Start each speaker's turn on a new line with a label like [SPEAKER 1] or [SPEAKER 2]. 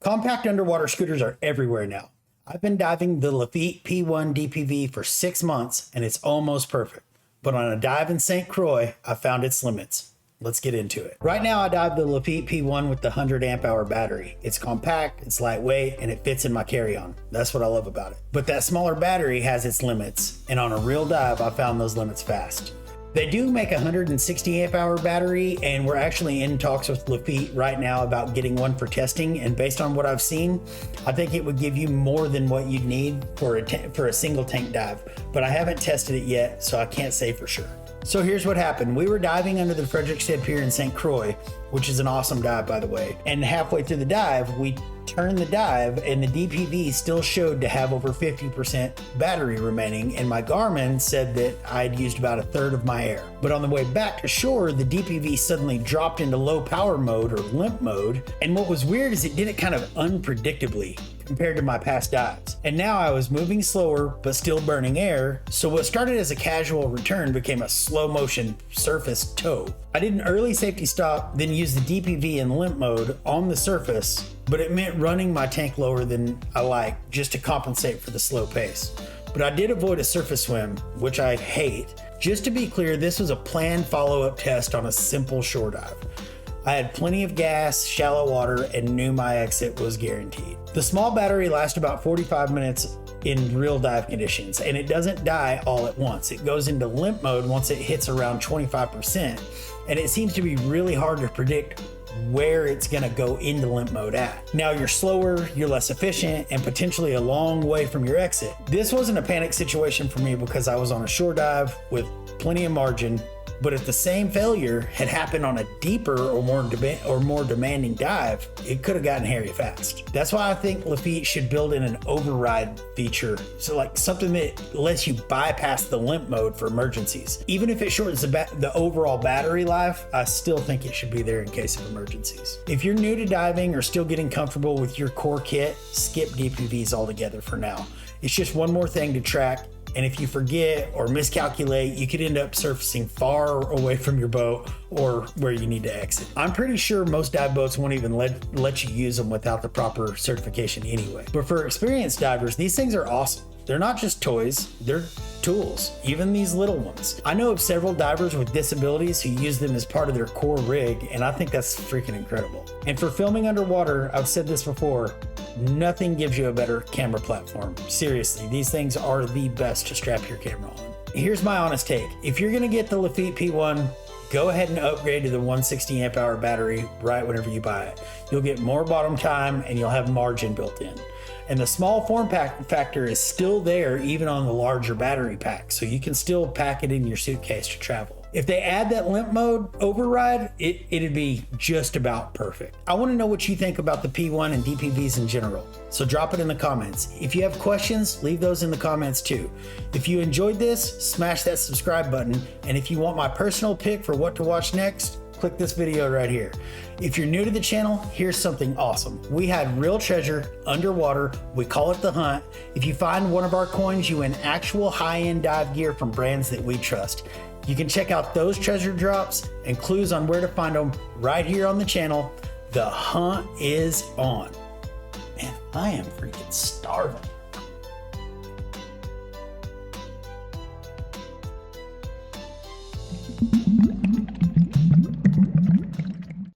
[SPEAKER 1] Compact underwater scooters are everywhere now. I've been diving the LEFEET P1 DPV for 6 months and it's almost perfect. But on a dive in St. Croix, I found its limits. Let's get into it. Right now I dive the LEFEET P1 with the 100 amp hour battery. It's compact, it's lightweight, and it fits in my carry-on. That's what I love about it. But that smaller battery has its limits, and on a real dive, I found those limits fast. They do make a 160 amp hour battery, and we're actually in talks with LEFEET right now about getting one for testing. And based on what I've seen, I think it would give you more than what you'd need for a single tank dive. But I haven't tested it yet, so I can't say for sure. So here's what happened. We were diving under the Frederiksted Pier in St. Croix, which is an awesome dive, by the way. And halfway through the dive, we turned the dive and the DPV still showed to have over 50% battery remaining. And my Garmin said that I'd used about 1/3 of my air. But on the way back to shore, the DPV suddenly dropped into low power mode or limp mode. And what was weird is it did it kind of unpredictably compared to my past dives. And now I was moving slower, but still burning air. So what started as a casual return became a slow motion surface tow. I did an early safety stop, then used the DPV in limp mode on the surface, but it meant running my tank lower than I like just to compensate for the slow pace. But I did avoid a surface swim, which I hate. Just to be clear, this was a planned follow-up test on a simple shore dive. I had plenty of gas, shallow water, and knew my exit was guaranteed. The small battery lasts about 45 minutes in real dive conditions, and it doesn't die all at once. It goes into limp mode once it hits around 25%, and it seems to be really hard to predict where it's gonna go into limp mode at. Now you're slower, you're less efficient, and potentially a long way from your exit. This wasn't a panic situation for me because I was on a shore dive with plenty of margin. But if the same failure had happened on a deeper or more demanding dive, it could have gotten hairy fast. That's why I think LEFEET should build in an override feature. So like something that lets you bypass the limp mode for emergencies. Even if it shortens the overall battery life, I still think it should be there in case of emergencies. If you're new to diving or still getting comfortable with your core kit, skip DPVs altogether for now. It's just one more thing to track. And if you forget or miscalculate, you could end up surfacing far away from your boat or where you need to exit. I'm pretty sure most dive boats won't even let you use them without the proper certification anyway. But for experienced divers, these things are awesome. They're not just toys, they're tools, even these little ones. I know of several divers with disabilities who use them as part of their core rig, and I think that's freaking incredible. And for filming underwater, I've said this before, nothing gives you a better camera platform. Seriously, these things are the best to strap your camera on. Here's my honest take. If you're gonna get the LEFEET P1, go ahead and upgrade to the 160 amp hour battery right whenever you buy it. You'll get more bottom time and you'll have margin built in. And the small form factor is still there even on the larger battery pack, so you can still pack it in your suitcase to travel. If they add that limp mode override, it'd be just about perfect. I want to know what you think about the P1 and DPVs in general, so drop it in the comments. If you have questions, leave those in the comments too. If you enjoyed this, smash that subscribe button, and if you want my personal pick for what to watch next, click this video right here. If you're new to the channel, here's something awesome. We had real treasure underwater. We call it the hunt. If you find one of our coins, you win actual high-end dive gear from brands that we trust. You can check out those treasure drops and clues on where to find them right here on the channel. The hunt is on. Man, I am freaking starving.